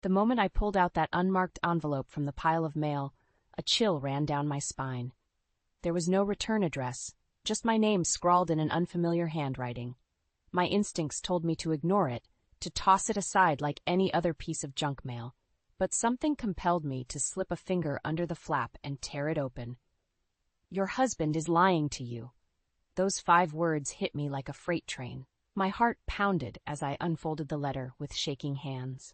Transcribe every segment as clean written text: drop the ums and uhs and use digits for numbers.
The moment I pulled out that unmarked envelope from the pile of mail, a chill ran down my spine. There was no return address, just my name scrawled in an unfamiliar handwriting. My instincts told me to ignore it, to toss it aside like any other piece of junk mail. But something compelled me to slip a finger under the flap and tear it open. "Your husband is lying to you." Those 5 words hit me like a freight train. My heart pounded as I unfolded the letter with shaking hands.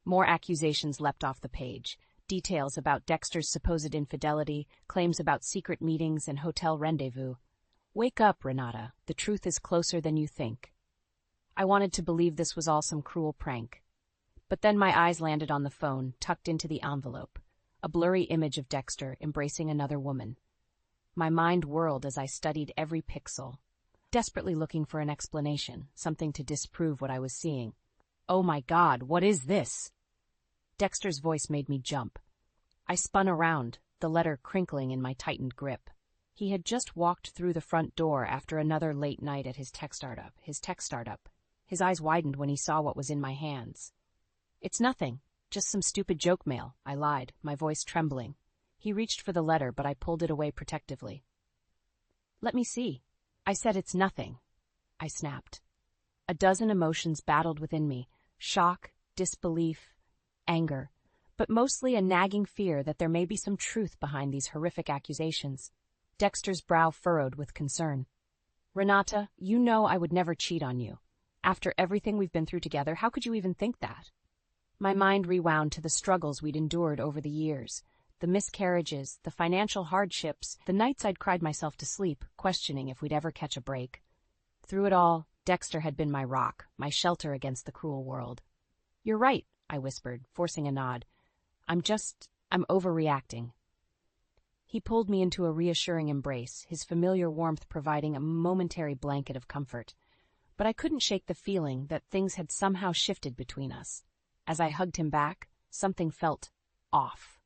More accusations leapt off the page. Details about Dexter's supposed infidelity, claims about secret meetings and hotel rendezvous. "Wake up, Renata. The truth is closer than you think." I wanted to believe this was all some cruel prank. But then my eyes landed on the phone, tucked into the envelope, a blurry image of Dexter embracing another woman. My mind whirled as I studied every pixel, desperately looking for an explanation, something to disprove what I was seeing. "Oh my God, what is this?" Dexter's voice made me jump. I spun around, the letter crinkling in my tightened grip. He had just walked through the front door after another late night at his tech startup. His eyes widened when he saw what was in my hands. "It's nothing, just some stupid joke mail," I lied, my voice trembling. He reached for the letter, but I pulled it away protectively. "Let me see." "I said it's nothing," I snapped. A dozen emotions battled within me: shock, disbelief, anger, but mostly a nagging fear that there may be some truth behind these horrific accusations. Dexter's brow furrowed with concern. "Renata, you know I would never cheat on you. After everything we've been through together, how could you even think that?" My mind rewound to the struggles we'd endured over the years, the miscarriages, the financial hardships, the nights I'd cried myself to sleep, questioning if we'd ever catch a break. Through it all, Dexter had been my rock, my shelter against the cruel world. "You're right," I whispered, forcing a nod. I'm overreacting." He pulled me into a reassuring embrace, his familiar warmth providing a momentary blanket of comfort. But I couldn't shake the feeling that things had somehow shifted between us. As I hugged him back, something felt off.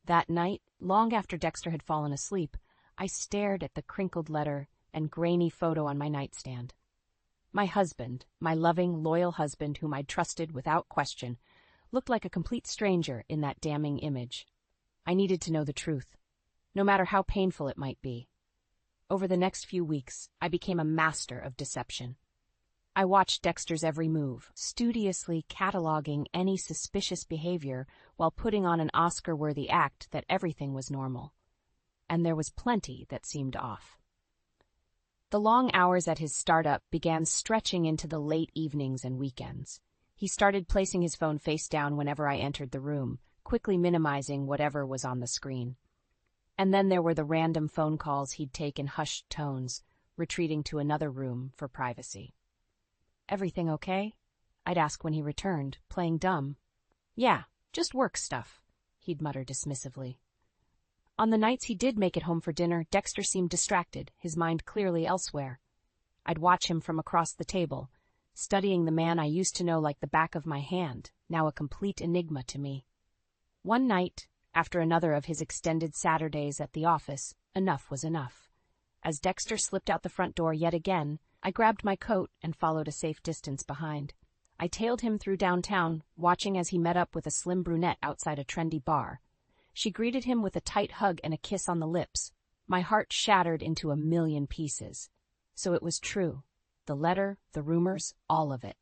That night, long after Dexter had fallen asleep, I stared at the crinkled letter and grainy photo on my nightstand. My husband, my loving, loyal husband whom I'd trusted without question, looked like a complete stranger in that damning image. I needed to know the truth, no matter how painful it might be. Over the next few weeks, I became a master of deception. I watched Dexter's every move, studiously cataloging any suspicious behavior while putting on an Oscar-worthy act that everything was normal. And there was plenty that seemed off. The long hours at his startup began stretching into the late evenings and weekends. He started placing his phone face down whenever I entered the room, quickly minimizing whatever was on the screen. And then there were the random phone calls he'd take in hushed tones, retreating to another room for privacy. "Everything okay?" I'd ask when he returned, playing dumb. "Yeah, just work stuff," he'd mutter dismissively. On the nights he did make it home for dinner, Dexter seemed distracted, his mind clearly elsewhere. I'd watch him from across the table, studying the man I used to know like the back of my hand, now a complete enigma to me. One night, after another of his extended Saturdays at the office, enough was enough. As Dexter slipped out the front door yet again, I grabbed my coat and followed a safe distance behind. I tailed him through downtown, watching as he met up with a slim brunette outside a trendy bar. She greeted him with a tight hug and a kiss on the lips. My heart shattered into a million pieces. So it was true. The letter, the rumors, all of it.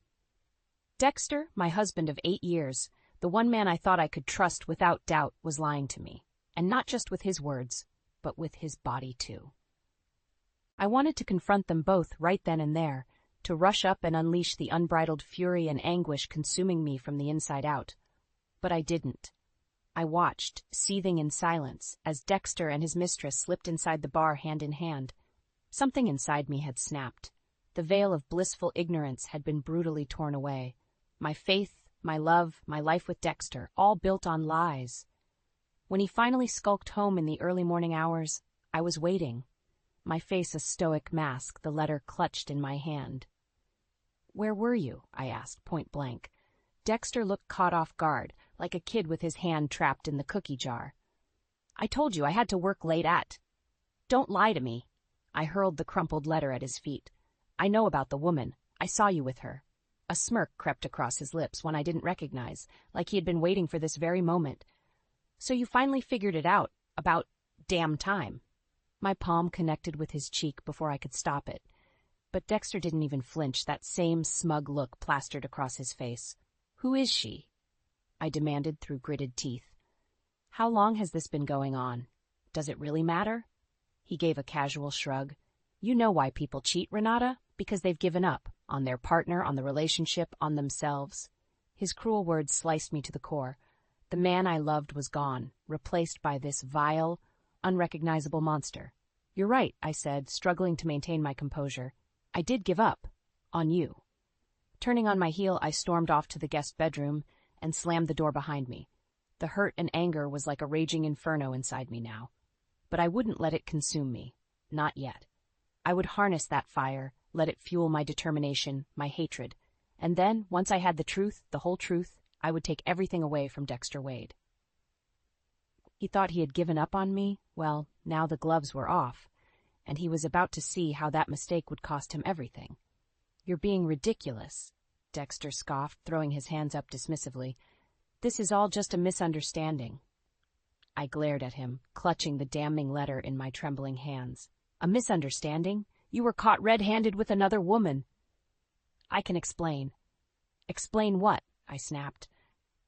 Dexter, my husband of 8 years, the one man I thought I could trust without doubt, was lying to me. And not just with his words, but with his body too. I wanted to confront them both right then and there, to rush up and unleash the unbridled fury and anguish consuming me from the inside out. But I didn't. I watched, seething in silence, as Dexter and his mistress slipped inside the bar hand in hand. Something inside me had snapped. The veil of blissful ignorance had been brutally torn away. My faith, my love, my life with Dexter, all built on lies. When he finally skulked home in the early morning hours, I was waiting. My face a stoic mask, the letter clutched in my hand. "Where were you?" I asked, point blank. Dexter looked caught off guard, like a kid with his hand trapped in the cookie jar. "I told you I had to work late at." "Don't lie to me." I hurled the crumpled letter at his feet. "I know about the woman. I saw you with her." A smirk crept across his lips, one I didn't recognize, like he had been waiting for this very moment. "So you finally figured it out, about damn time." My palm connected with his cheek before I could stop it. But Dexter didn't even flinch, that same smug look plastered across his face. "Who is she?" I demanded through gritted teeth. "How long has this been going on? Does it really matter?" He gave a casual shrug. "You know why people cheat, Renata? Because they've given up. On their partner, on the relationship, on themselves." His cruel words sliced me to the core. The man I loved was gone, replaced by this vile, unrecognizable monster. "You're right," I said, struggling to maintain my composure. "I did give up. On you." Turning on my heel, I stormed off to the guest bedroom and slammed the door behind me. The hurt and anger was like a raging inferno inside me now. But I wouldn't let it consume me. Not yet. I would harness that fire, let it fuel my determination, my hatred. And then, once I had the truth, the whole truth, I would take everything away from Dexter Wade. He thought he had given up on me. Well, now the gloves were off, and he was about to see how that mistake would cost him everything. "You're being ridiculous," Dexter scoffed, throwing his hands up dismissively. "This is all just a misunderstanding." I glared at him, clutching the damning letter in my trembling hands. "A misunderstanding? You were caught red-handed with another woman." "I can explain." "Explain what?" I snapped.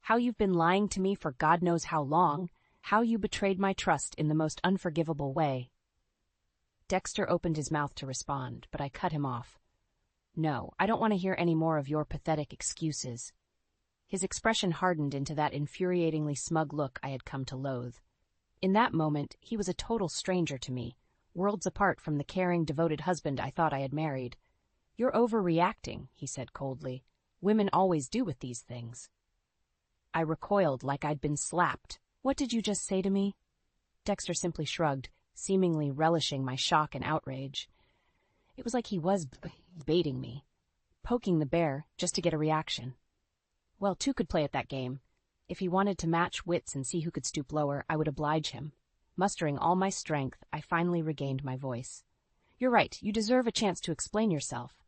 "How you've been lying to me for God knows how long, how you betrayed my trust in the most unforgivable way." Dexter opened his mouth to respond, but I cut him off. "No, I don't want to hear any more of your pathetic excuses." His expression hardened into that infuriatingly smug look I had come to loathe. In that moment, he was a total stranger to me, worlds apart from the caring, devoted husband I thought I had married. "You're overreacting," he said coldly. "Women always do with these things." I recoiled like I'd been slapped. "What did you just say to me?" Dexter simply shrugged, seemingly relishing my shock and outrage. It was like he was baiting me, poking the bear just to get a reaction. Well, two could play at that game. If he wanted to match wits and see who could stoop lower, I would oblige him. Mustering all my strength, I finally regained my voice. "You're right, you deserve a chance to explain yourself."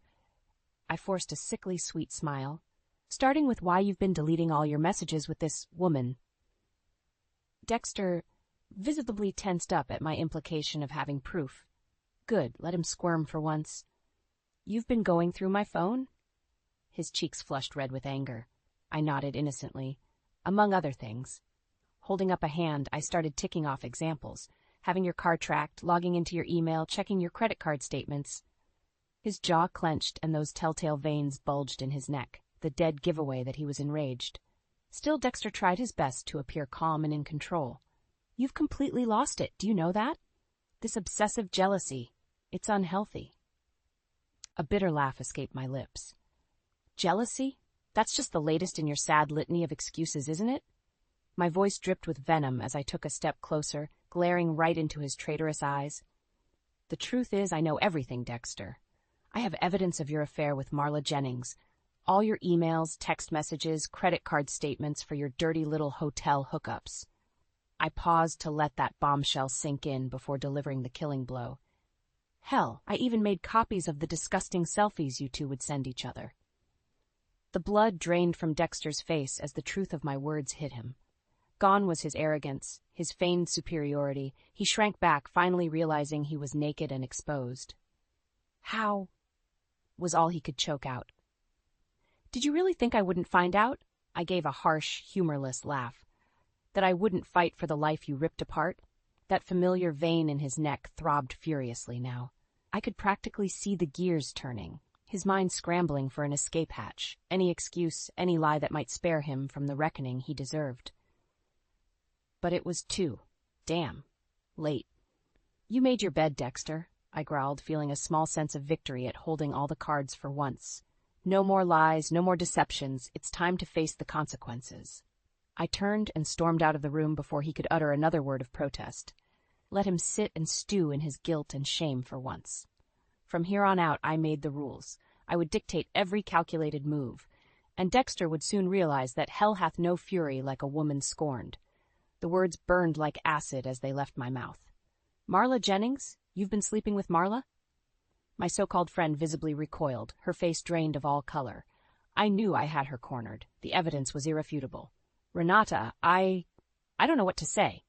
I forced a sickly sweet smile. "Starting with why you've been deleting all your messages with this woman." Dexter visibly tensed up at my implication of having proof. Good, let him squirm for once. "You've been going through my phone?" His cheeks flushed red with anger. I nodded innocently. "Among other things." Holding up a hand, I started ticking off examples. "Having your car tracked, logging into your email, checking your credit card statements." His jaw clenched and those telltale veins bulged in his neck, the dead giveaway that he was enraged. Still, Dexter tried his best to appear calm and in control. "You've completely lost it, do you know that? This obsessive jealousy, it's unhealthy." A bitter laugh escaped my lips. "Jealousy? That's just the latest in your sad litany of excuses, isn't it?" My voice dripped with venom as I took a step closer, glaring right into his traitorous eyes. "The truth is, I know everything, Dexter. I have evidence of your affair with Marla Jennings. All your emails, text messages, credit card statements for your dirty little hotel hookups." I paused to let that bombshell sink in before delivering the killing blow. "Hell, I even made copies of the disgusting selfies you two would send each other." The blood drained from Dexter's face as the truth of my words hit him. Gone was his arrogance, his feigned superiority. He shrank back, finally realizing he was naked and exposed. "How?" was all he could choke out. "Did you really think I wouldn't find out?" I gave a harsh, humorless laugh. "That I wouldn't fight for the life you ripped apart?" That familiar vein in his neck throbbed furiously now. I could practically see the gears turning, his mind scrambling for an escape hatch, any excuse, any lie that might spare him from the reckoning he deserved. But it was too damn late. "You made your bed, Dexter," I growled, feeling a small sense of victory at holding all the cards for once. "No more lies, no more deceptions. It's time to face the consequences." I turned and stormed out of the room before he could utter another word of protest. Let him sit and stew in his guilt and shame for once. From here on out, I made the rules. I would dictate every calculated move, and Dexter would soon realize that hell hath no fury like a woman scorned. The words burned like acid as they left my mouth. "Marla Jennings? You've been sleeping with Marla?" My so-called friend visibly recoiled, her face drained of all color. I knew I had her cornered. The evidence was irrefutable. Renata, I don't know what to say.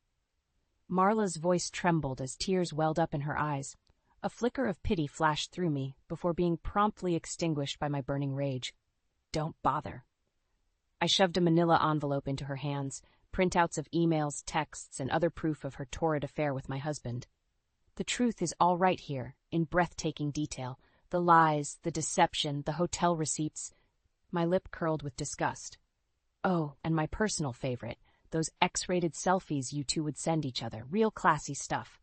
Marla's voice trembled as tears welled up in her eyes. A flicker of pity flashed through me before being promptly extinguished by my burning rage. Don't bother. I shoved a manila envelope into her hands, printouts of emails, texts, and other proof of her torrid affair with my husband. The truth is all right here, in breathtaking detail. The lies, the deception, the hotel receipts. My lip curled with disgust. Oh, and my personal favorite, those X-rated selfies you two would send each other. Real classy stuff.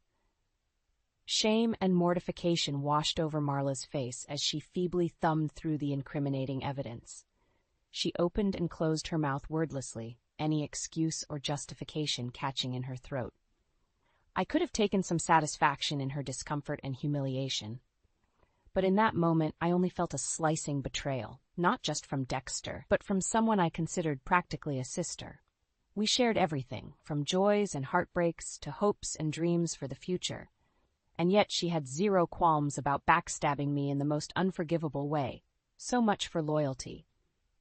Shame and mortification washed over Marla's face as she feebly thumbed through the incriminating evidence. She opened and closed her mouth wordlessly, any excuse or justification catching in her throat. I could have taken some satisfaction in her discomfort and humiliation. But in that moment, I only felt a slicing betrayal, not just from Dexter, but from someone I considered practically a sister. We shared everything, from joys and heartbreaks to hopes and dreams for the future. And yet she had zero qualms about backstabbing me in the most unforgivable way. So much for loyalty.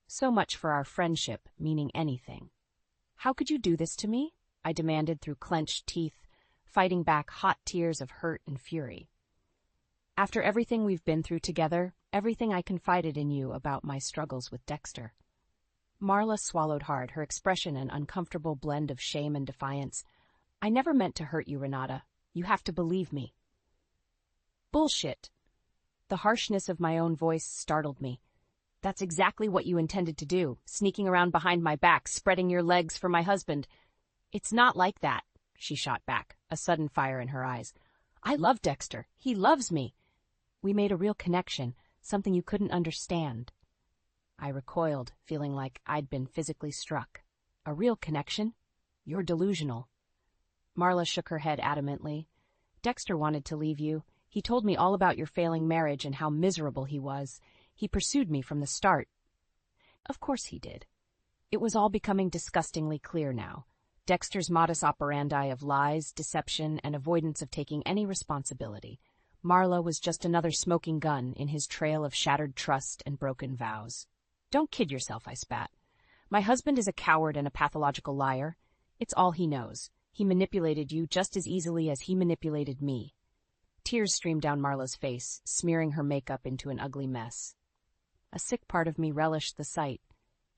So much for our friendship meaning anything. How could you do this to me? I demanded through clenched teeth, fighting back hot tears of hurt and fury. After everything we've been through together, everything I confided in you about my struggles with Dexter. Marla swallowed hard, her expression an uncomfortable blend of shame and defiance. I never meant to hurt you, Renata. You have to believe me. Bullshit. The harshness of my own voice startled me. That's exactly what you intended to do, sneaking around behind my back, spreading your legs for my husband. It's not like that, she shot back, a sudden fire in her eyes. I love Dexter. He loves me. We made a real connection, something you couldn't understand. I recoiled, feeling like I'd been physically struck. A real connection? You're delusional. Marla shook her head adamantly. Dexter wanted to leave you. He told me all about your failing marriage and how miserable he was. He pursued me from the start. Of course he did. It was all becoming disgustingly clear now. Dexter's modus operandi of lies, deception, and avoidance of taking any responsibility. Marla was just another smoking gun in his trail of shattered trust and broken vows. Don't kid yourself, I spat. My husband is a coward and a pathological liar. It's all he knows. He manipulated you just as easily as he manipulated me. Tears streamed down Marla's face, smearing her makeup into an ugly mess. A sick part of me relished the sight.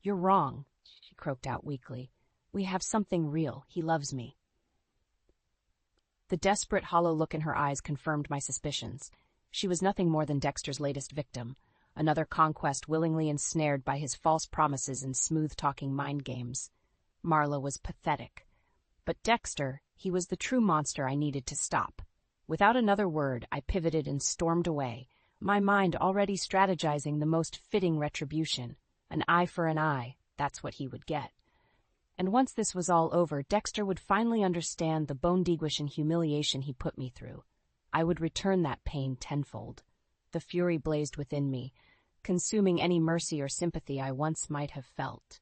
You're wrong, she croaked out weakly. We have something real. He loves me. The desperate, hollow look in her eyes confirmed my suspicions. She was nothing more than Dexter's latest victim, another conquest willingly ensnared by his false promises and smooth-talking mind games. Marla was pathetic. But Dexter, he was the true monster I needed to stop. Without another word, I pivoted and stormed away, my mind already strategizing the most fitting retribution. An eye for an eye, that's what he would get. And once this was all over, Dexter would finally understand the bone-deguishing humiliation he put me through. I would return that pain tenfold. The fury blazed within me, consuming any mercy or sympathy I once might have felt.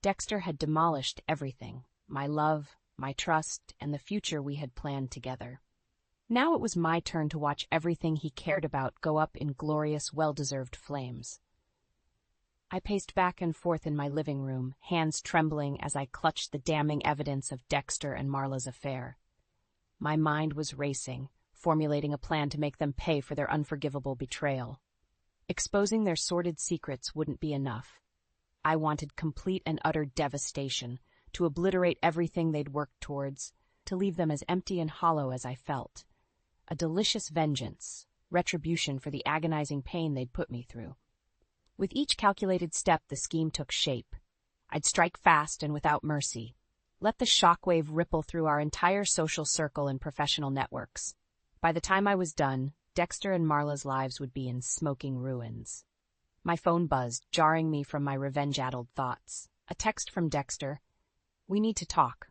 Dexter had demolished everything, my love, my trust, and the future we had planned together. Now it was my turn to watch everything he cared about go up in glorious, well-deserved flames. I paced back and forth in my living room, hands trembling as I clutched the damning evidence of Dexter and Marla's affair. My mind was racing, formulating a plan to make them pay for their unforgivable betrayal. Exposing their sordid secrets wouldn't be enough. I wanted complete and utter devastation, to obliterate everything they'd worked towards, to leave them as empty and hollow as I felt. A delicious vengeance, retribution for the agonizing pain they'd put me through. With each calculated step, the scheme took shape. I'd strike fast and without mercy. Let the shockwave ripple through our entire social circle and professional networks. By the time I was done, Dexter and Marla's lives would be in smoking ruins. My phone buzzed, jarring me from my revenge-addled thoughts. A text from Dexter. We need to talk.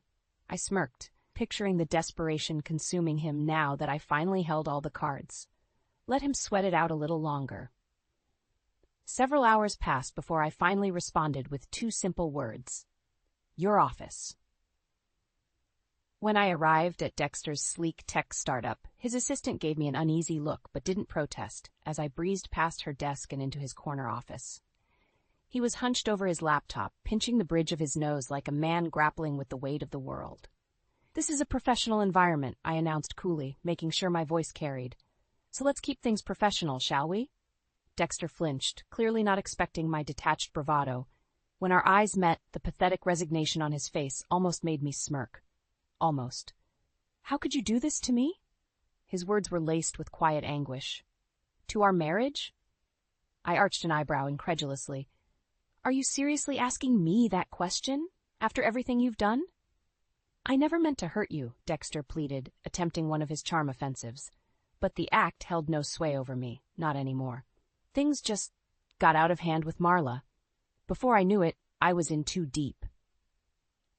I smirked, picturing the desperation consuming him now that I finally held all the cards. Let him sweat it out a little longer. Several hours passed before I finally responded with two simple words. Your office. When I arrived at Dexter's sleek tech startup, his assistant gave me an uneasy look but didn't protest as I breezed past her desk and into his corner office. He was hunched over his laptop, pinching the bridge of his nose like a man grappling with the weight of the world. "This is a professional environment," I announced coolly, making sure my voice carried. "So let's keep things professional, shall we?" Dexter flinched, clearly not expecting my detached bravado. When our eyes met, the pathetic resignation on his face almost made me smirk. Almost. "How could you do this to me?" His words were laced with quiet anguish. "To our marriage?" I arched an eyebrow incredulously. "Are you seriously asking me that question, after everything you've done?" "I never meant to hurt you," Dexter pleaded, attempting one of his charm offensives. But the act held no sway over me, not anymore. Things just got out of hand with Marla. Before I knew it, I was in too deep.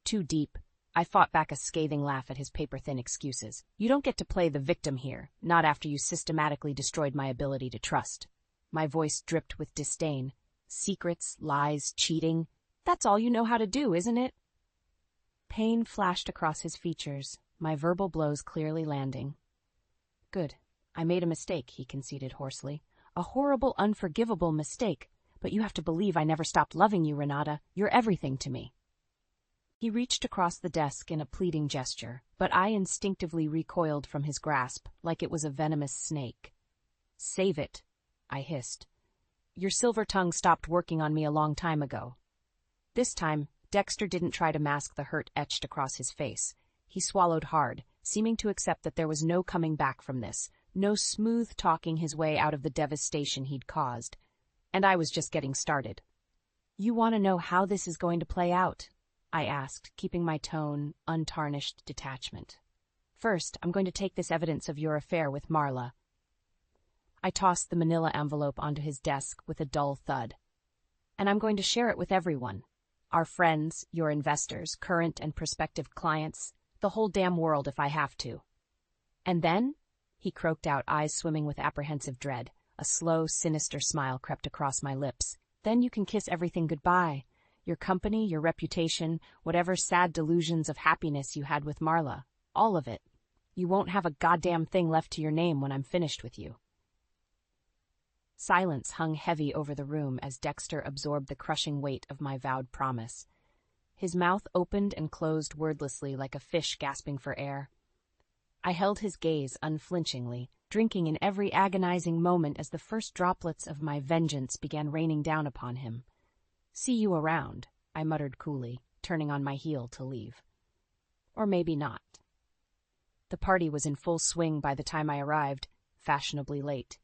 Too deep. I fought back a scathing laugh at his paper-thin excuses. "You don't get to play the victim here, not after you systematically destroyed my ability to trust." My voice dripped with disdain. "Secrets, lies, cheating. That's all you know how to do, isn't it?" Pain flashed across his features, my verbal blows clearly landing. "Good. I made a mistake," he conceded hoarsely. "A horrible, unforgivable mistake. But you have to believe I never stopped loving you, Renata. You're everything to me." He reached across the desk in a pleading gesture, but I instinctively recoiled from his grasp like it was a venomous snake. "Save it," I hissed. "Your silver tongue stopped working on me a long time ago." This time, Dexter didn't try to mask the hurt etched across his face. He swallowed hard, seeming to accept that there was no coming back from this, no smooth talking his way out of the devastation he'd caused. And I was just getting started. "You want to know how this is going to play out?" I asked, keeping my tone, untarnished detachment. "First, I'm going to take this evidence of your affair with Marla." I tossed the manila envelope onto his desk with a dull thud. "And I'm going to share it with everyone. Our friends, your investors, current and prospective clients, the whole damn world if I have to." "And then?" he croaked out, eyes swimming with apprehensive dread. A slow, sinister smile crept across my lips. "Then you can kiss everything goodbye. Your company, your reputation, whatever sad delusions of happiness you had with Marla. All of it. You won't have a goddamn thing left to your name when I'm finished with you." Silence hung heavy over the room as Dexter absorbed the crushing weight of my vowed promise. His mouth opened and closed wordlessly like a fish gasping for air. I held his gaze unflinchingly, drinking in every agonizing moment as the first droplets of my vengeance began raining down upon him. "See you around," I muttered coolly, turning on my heel to leave. Or maybe not. The party was in full swing by the time I arrived, fashionably late.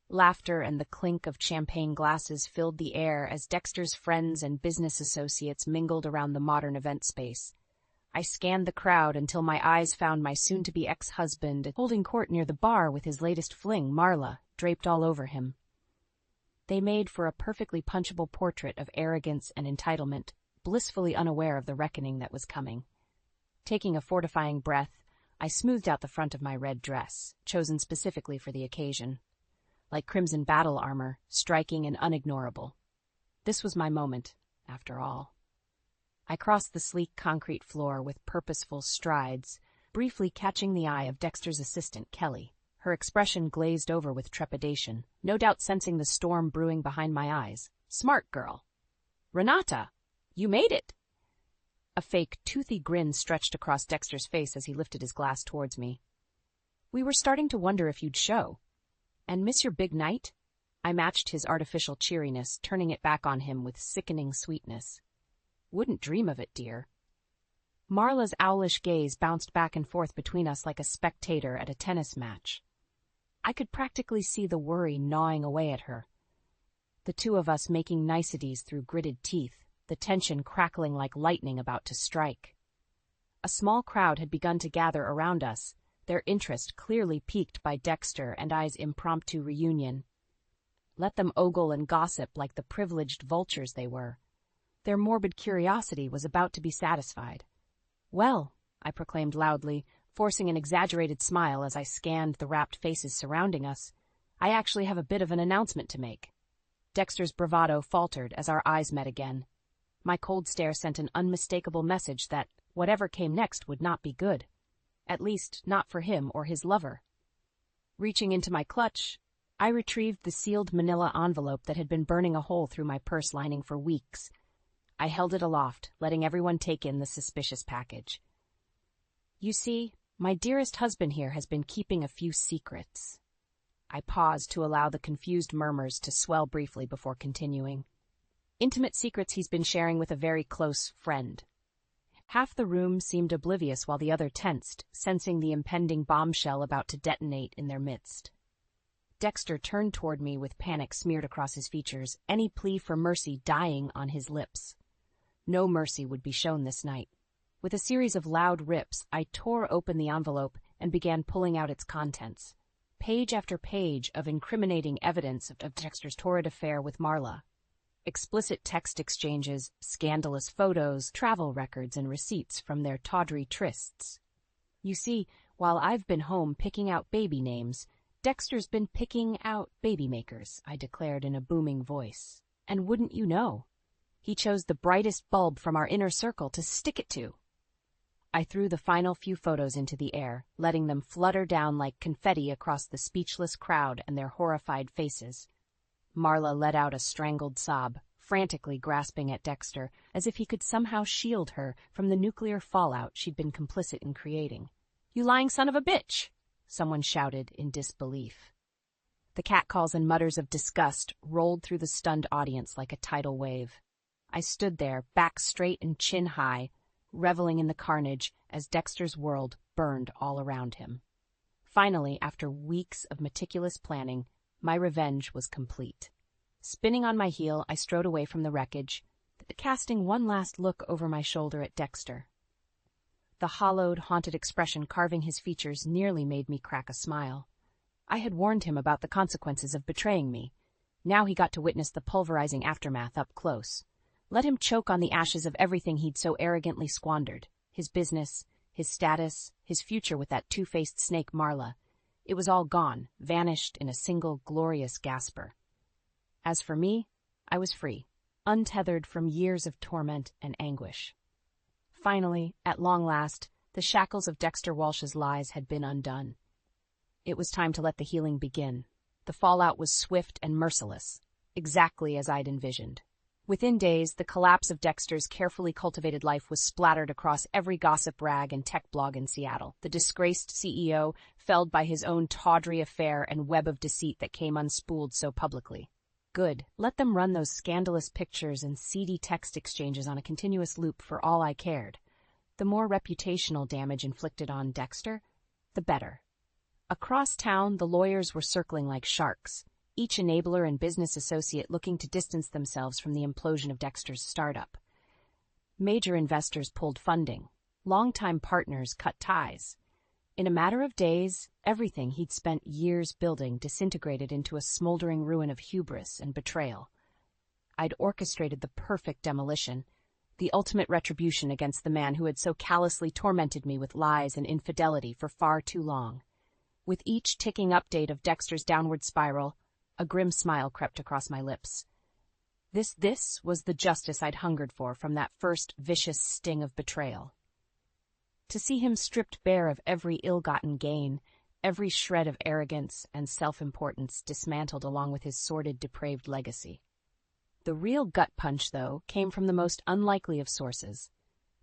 Laughter and the clink of champagne glasses filled the air as Dexter's friends and business associates mingled around the modern event space. I scanned the crowd until my eyes found my soon-to-be ex-husband holding court near the bar with his latest fling, Marla, draped all over him. They made for a perfectly punchable portrait of arrogance and entitlement, blissfully unaware of the reckoning that was coming. Taking a fortifying breath, I smoothed out the front of my red dress, chosen specifically for the occasion. Like crimson battle armor, striking and unignorable. This was my moment, after all. I crossed the sleek concrete floor with purposeful strides, briefly catching the eye of Dexter's assistant, Kelly. Her expression glazed over with trepidation, no doubt sensing the storm brewing behind my eyes. "Smart girl." "Renata, you made it!" A fake, toothy grin stretched across Dexter's face as he lifted his glass towards me. "We were starting to wonder if you'd show. And miss your big night?" I matched his artificial cheeriness, turning it back on him with sickening sweetness. "Wouldn't dream of it, dear." Marla's owlish gaze bounced back and forth between us like a spectator at a tennis match. I could practically see the worry gnawing away at her. The two of us making niceties through gritted teeth, the tension crackling like lightning about to strike. A small crowd had begun to gather around us, their interest clearly piqued by Dexter and I's impromptu reunion. Let them ogle and gossip like the privileged vultures they were. Their morbid curiosity was about to be satisfied. "Well," I proclaimed loudly, forcing an exaggerated smile as I scanned the rapt faces surrounding us, "I actually have a bit of an announcement to make." Dexter's bravado faltered as our eyes met again. My cold stare sent an unmistakable message that whatever came next would not be good. At least, not for him or his lover. Reaching into my clutch, I retrieved the sealed manila envelope that had been burning a hole through my purse lining for weeks. I held it aloft, letting everyone take in the suspicious package. You see, my dearest husband here has been keeping a few secrets. I paused to allow the confused murmurs to swell briefly before continuing. Intimate secrets he's been sharing with a very close friend. Half the room seemed oblivious while the other tensed, sensing the impending bombshell about to detonate in their midst. Dexter turned toward me with panic smeared across his features, any plea for mercy dying on his lips. No mercy would be shown this night. With a series of loud rips, I tore open the envelope and began pulling out its contents. Page after page of incriminating evidence of Dexter's torrid affair with Marla. Explicit text exchanges, scandalous photos, travel records, and receipts from their tawdry trysts. You see, while I've been home picking out baby names, Dexter's been picking out baby makers, I declared in a booming voice. And wouldn't you know, he chose the brightest bulb from our inner circle to stick it to. I threw the final few photos into the air, letting them flutter down like confetti across the speechless crowd and their horrified faces. Marla let out a strangled sob, frantically grasping at Dexter, as if he could somehow shield her from the nuclear fallout she'd been complicit in creating. "You lying son of a bitch!" someone shouted in disbelief. The catcalls and mutters of disgust rolled through the stunned audience like a tidal wave. I stood there, back straight and chin high, reveling in the carnage as Dexter's world burned all around him. Finally, after weeks of meticulous planning, my revenge was complete. Spinning on my heel, I strode away from the wreckage, casting one last look over my shoulder at Dexter. The hollowed, haunted expression carving his features nearly made me crack a smile. I had warned him about the consequences of betraying me. Now he got to witness the pulverizing aftermath up close. Let him choke on the ashes of everything he'd so arrogantly squandered. His business, his status, his future with that two-faced snake Marla. It was all gone, vanished in a single glorious gasper. As for me, I was free, untethered from years of torment and anguish. Finally, at long last, the shackles of Dexter Walsh's lies had been undone. It was time to let the healing begin. The fallout was swift and merciless, exactly as I'd envisioned. Within days, the collapse of Dexter's carefully cultivated life was splattered across every gossip rag and tech blog in Seattle. The disgraced CEO, felled by his own tawdry affair and web of deceit that came unspooled so publicly. Good. Let them run those scandalous pictures and seedy text exchanges on a continuous loop for all I cared. The more reputational damage inflicted on Dexter, the better. Across town, the lawyers were circling like sharks, each enabler and business associate looking to distance themselves from the implosion of Dexter's startup. Major investors pulled funding. Longtime partners cut ties. In a matter of days, everything he'd spent years building disintegrated into a smoldering ruin of hubris and betrayal. I'd orchestrated the perfect demolition, the ultimate retribution against the man who had so callously tormented me with lies and infidelity for far too long. With each ticking update of Dexter's downward spiral, a grim smile crept across my lips. This was the justice I'd hungered for from that first vicious sting of betrayal. To see him stripped bare of every ill-gotten gain, every shred of arrogance and self-importance dismantled along with his sordid, depraved legacy. The real gut punch, though, came from the most unlikely of sources.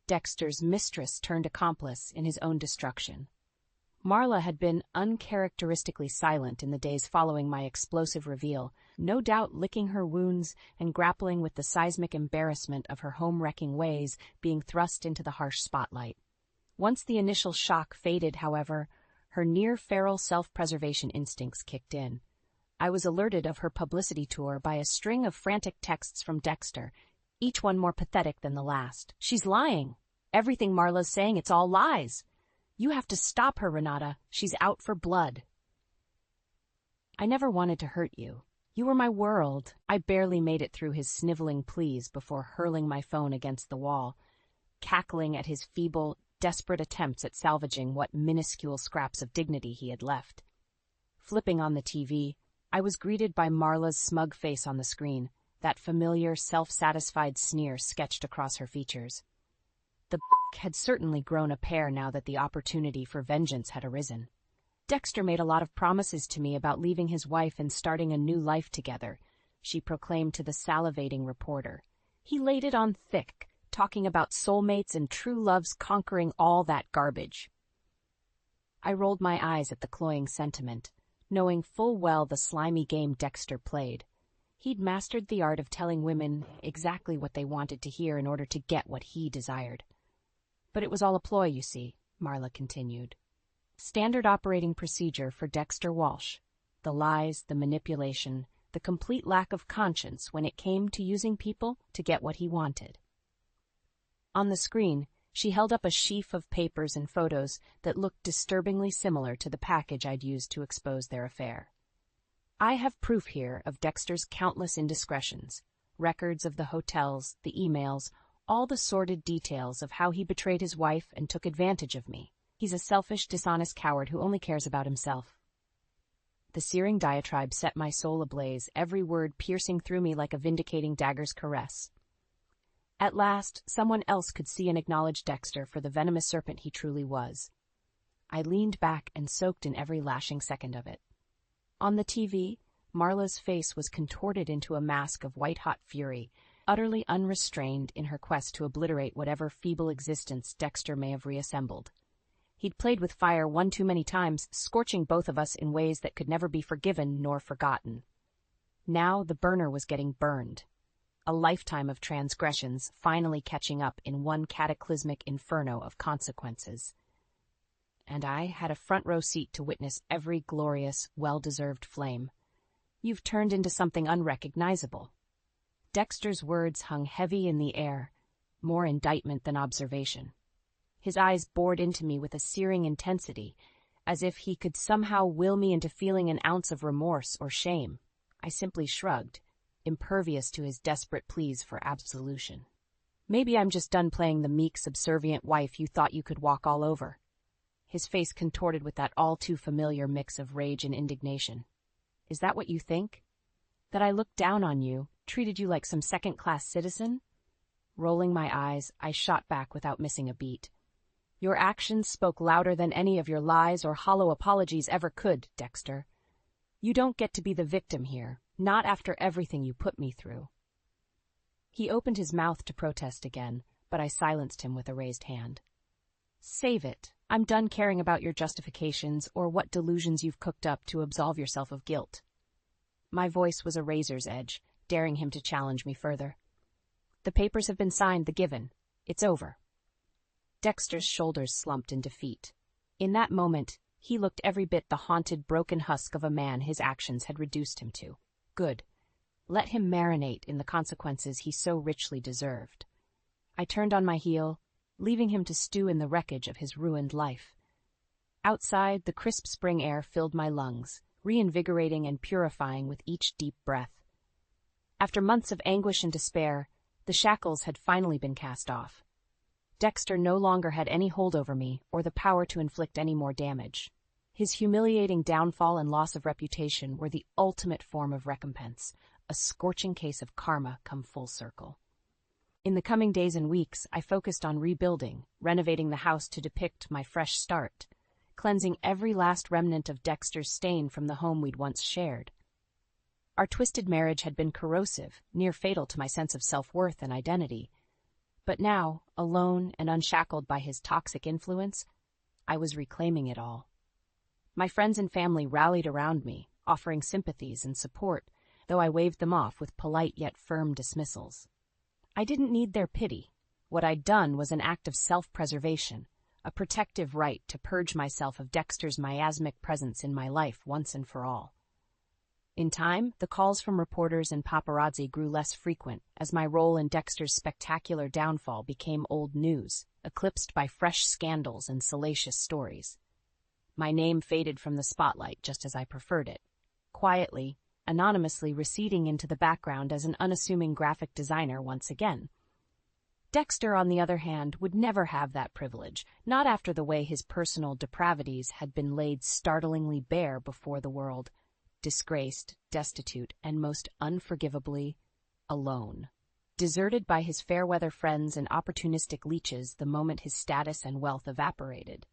Dexter's mistress turned accomplice in his own destruction. Marla had been uncharacteristically silent in the days following my explosive reveal, no doubt licking her wounds and grappling with the seismic embarrassment of her home-wrecking ways being thrust into the harsh spotlight. Once the initial shock faded, however, her near-feral self-preservation instincts kicked in. I was alerted of her publicity tour by a string of frantic texts from Dexter, each one more pathetic than the last. "She's lying. Everything Marla's saying, it's all lies. You have to stop her, Renata. She's out for blood." "I never wanted to hurt you. You were my world." I barely made it through his sniveling pleas before hurling my phone against the wall, cackling at his feeble, desperate attempts at salvaging what minuscule scraps of dignity he had left. Flipping on the TV, I was greeted by Marla's smug face on the screen, that familiar, self-satisfied sneer sketched across her features. The had certainly grown a pair now that the opportunity for vengeance had arisen. Dexter made a lot of promises to me about leaving his wife and starting a new life together, she proclaimed to the salivating reporter. He laid it on thick, talking about soulmates and true loves conquering all that garbage. I rolled my eyes at the cloying sentiment, knowing full well the slimy game Dexter played. He'd mastered the art of telling women exactly what they wanted to hear in order to get what he desired. But it was all a ploy, you see, Marla continued. Standard operating procedure for Dexter Walsh. The lies, the manipulation, the complete lack of conscience when it came to using people to get what he wanted. On the screen, she held up a sheaf of papers and photos that looked disturbingly similar to the package I'd used to expose their affair. I have proof here of Dexter's countless indiscretions, records of the hotels, the emails, all the sordid details of how he betrayed his wife and took advantage of me. He's a selfish, dishonest coward who only cares about himself. The searing diatribe set my soul ablaze, every word piercing through me like a vindicating dagger's caress. At last, someone else could see and acknowledge Dexter for the venomous serpent he truly was. I leaned back and soaked in every lashing second of it. On the TV, Marla's face was contorted into a mask of white-hot fury, utterly unrestrained in her quest to obliterate whatever feeble existence Dexter may have reassembled. He'd played with fire one too many times, scorching both of us in ways that could never be forgiven nor forgotten. Now the burner was getting burned. A lifetime of transgressions finally catching up in one cataclysmic inferno of consequences. And I had a front-row seat to witness every glorious, well-deserved flame. You've turned into something unrecognizable. Dexter's words hung heavy in the air, more indictment than observation. His eyes bored into me with a searing intensity, as if he could somehow will me into feeling an ounce of remorse or shame. I simply shrugged, impervious to his desperate pleas for absolution. Maybe I'm just done playing the meek, subservient wife you thought you could walk all over. His face contorted with that all-too-familiar mix of rage and indignation. Is that what you think? That I looked down on you, treated you like some second-class citizen? Rolling my eyes, I shot back without missing a beat. Your actions spoke louder than any of your lies or hollow apologies ever could, Dexter. You don't get to be the victim here, not after everything you put me through. He opened his mouth to protest again, but I silenced him with a raised hand. Save it. I'm done caring about your justifications or what delusions you've cooked up to absolve yourself of guilt. My voice was a razor's edge, daring him to challenge me further. The papers have been signed, the given. It's over. Dexter's shoulders slumped in defeat. In that moment, he looked every bit the haunted, broken husk of a man his actions had reduced him to. Good. Let him marinate in the consequences he so richly deserved. I turned on my heel, leaving him to stew in the wreckage of his ruined life. Outside, the crisp spring air filled my lungs, reinvigorating and purifying with each deep breath. After months of anguish and despair, the shackles had finally been cast off. Dexter no longer had any hold over me or the power to inflict any more damage. His humiliating downfall and loss of reputation were the ultimate form of recompense, a scorching case of karma come full circle. In the coming days and weeks, I focused on rebuilding, renovating the house to depict my fresh start, cleansing every last remnant of Dexter's stain from the home we'd once shared. Our twisted marriage had been corrosive, near fatal to my sense of self-worth and identity. But now, alone and unshackled by his toxic influence, I was reclaiming it all. My friends and family rallied around me, offering sympathies and support, though I waved them off with polite yet firm dismissals. I didn't need their pity. What I'd done was an act of self-preservation, a protective right to purge myself of Dexter's miasmic presence in my life once and for all. In time, the calls from reporters and paparazzi grew less frequent as my role in Dexter's spectacular downfall became old news, eclipsed by fresh scandals and salacious stories. My name faded from the spotlight just as I preferred it, quietly, anonymously receding into the background as an unassuming graphic designer once again. Dexter, on the other hand, would never have that privilege, not after the way his personal depravities had been laid startlingly bare before the world. Disgraced, destitute, and most unforgivably alone. Deserted by his fair-weather friends and opportunistic leeches the moment his status and wealth evaporated.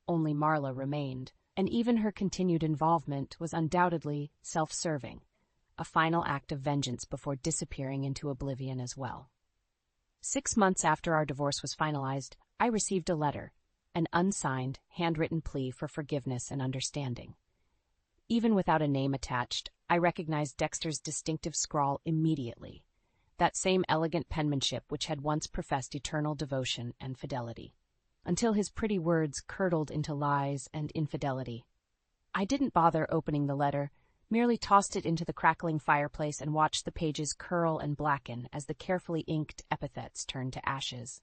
Only Marla remained, and even her continued involvement was undoubtedly self-serving, a final act of vengeance before disappearing into oblivion as well. 6 months after our divorce was finalized, I received a letter, an unsigned, handwritten plea for forgiveness and understanding. Even without a name attached, I recognized Dexter's distinctive scrawl immediately, that same elegant penmanship which had once professed eternal devotion and fidelity, until his pretty words curdled into lies and infidelity. I didn't bother opening the letter, merely tossed it into the crackling fireplace and watched the pages curl and blacken as the carefully inked epithets turned to ashes.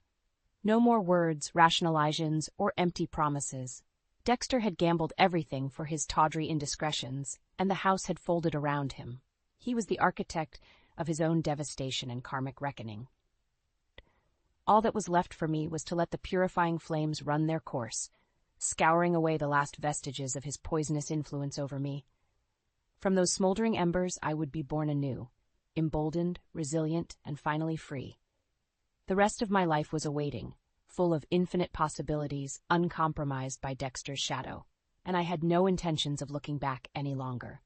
No more words, rationalizations, or empty promises. Dexter had gambled everything for his tawdry indiscretions, and the house had folded around him. He was the architect of his own devastation and karmic reckoning. All that was left for me was to let the purifying flames run their course, scouring away the last vestiges of his poisonous influence over me. From those smoldering embers I would be born anew, emboldened, resilient, and finally free. The rest of my life was awaiting, full of infinite possibilities, uncompromised by Dexter's shadow, and I had no intentions of looking back any longer.